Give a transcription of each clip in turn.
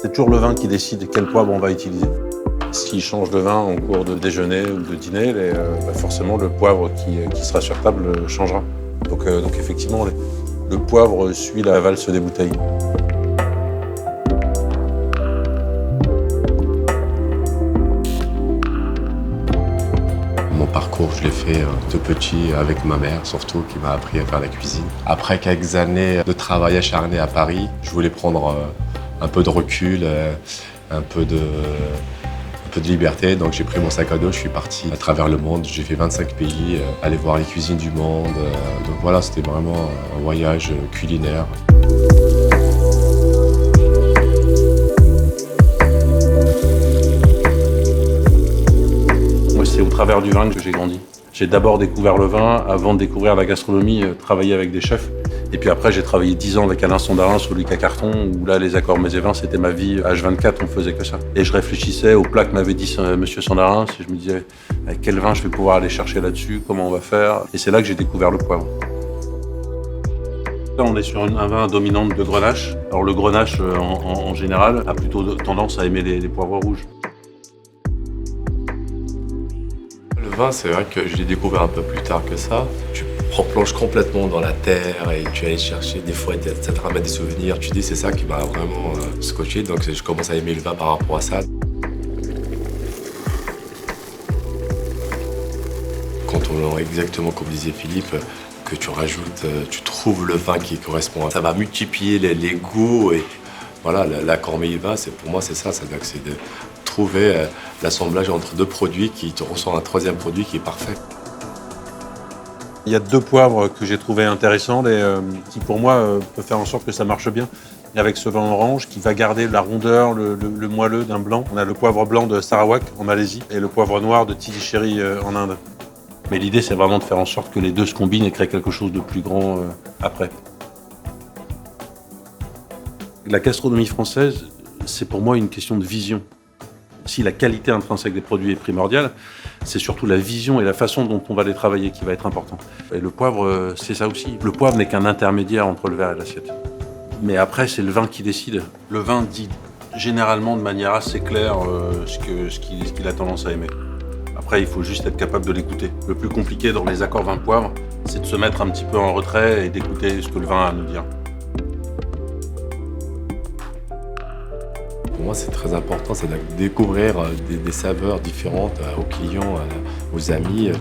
C'est toujours le vin qui décide quel poivre on va utiliser. S'il change de vin en cours de déjeuner ou de dîner, forcément le poivre qui sera sur table changera. Donc effectivement, le poivre suit la valse des bouteilles. Mon parcours, je l'ai fait de petit avec ma mère, surtout, qui m'a appris à faire la cuisine. Après quelques années de travail acharné à Paris, je voulais prendre un peu de recul, un peu de liberté. Donc j'ai pris mon sac à dos, je suis parti à travers le monde. J'ai fait 25 pays, aller voir les cuisines du monde. Donc voilà, c'était vraiment un voyage culinaire. Moi, c'est au travers du vin que j'ai grandi. J'ai d'abord découvert le vin avant de découvrir la gastronomie, travailler avec des chefs. Et puis après, j'ai travaillé 10 ans avec Alain Sondarin sur Lucas Carton, où là, les accords mets et vins, c'était ma vie. H24, on faisait que ça. Et je réfléchissais aux plats que m'avait dit Monsieur Sondarin. Je me disais, quel vin je vais pouvoir aller chercher là-dessus, comment on va faire. Et c'est là que j'ai découvert le poivre. Là, on est sur un vin dominant de Grenache. Alors le Grenache, en général, a plutôt tendance à aimer les poivres rouges. Le vin, c'est vrai que je l'ai découvert un peu plus tard que ça. Tu replonges complètement dans la terre et tu allais chercher, des fois ça te ramène des souvenirs. Tu dis c'est ça qui m'a vraiment scotché, donc je commence à aimer le vin par rapport à ça. Quand on, exactement comme disait Philippe, que tu rajoutes, tu trouves le vin qui correspond. Ça va multiplier les goûts et voilà, l'accord mets-et-vins, pour moi c'est ça, c'est de trouver l'assemblage entre deux produits qui te ressort un troisième produit qui est parfait. Il y a 2 poivres que j'ai trouvé intéressants et qui, pour moi, peuvent faire en sorte que ça marche bien. Avec ce vin orange qui va garder la rondeur, le moelleux d'un blanc. On a le poivre blanc de Sarawak en Malaisie et le poivre noir de Tillisheri en Inde. Mais l'idée, c'est vraiment de faire en sorte que les deux se combinent et créent quelque chose de plus grand après. La gastronomie française, c'est pour moi une question de vision. Si la qualité intrinsèque des produits est primordiale, c'est surtout la vision et la façon dont on va les travailler qui va être important. Et le poivre, c'est ça aussi. Le poivre n'est qu'un intermédiaire entre le verre et l'assiette. Mais après, c'est le vin qui décide. Le vin dit généralement de manière assez claire ce qu'il a tendance à aimer. Après, il faut juste être capable de l'écouter. Le plus compliqué dans les accords vin-poivre, c'est de se mettre un petit peu en retrait et d'écouter ce que le vin a à nous dire. Pour moi, c'est très important, c'est de découvrir des saveurs différentes aux clients, aux amis,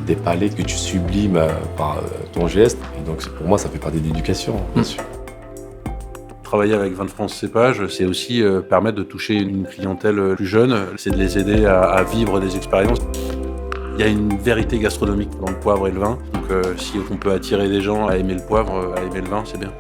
des palais que tu sublimes par ton geste. Et donc, pour moi, ça fait partie de l'éducation, bien sûr. Travailler avec Vins de France Cépage, c'est aussi permettre de toucher une clientèle plus jeune, c'est de les aider à vivre des expériences. Il y a une vérité gastronomique dans le poivre et le vin, donc si on peut attirer des gens à aimer le poivre, à aimer le vin, c'est bien.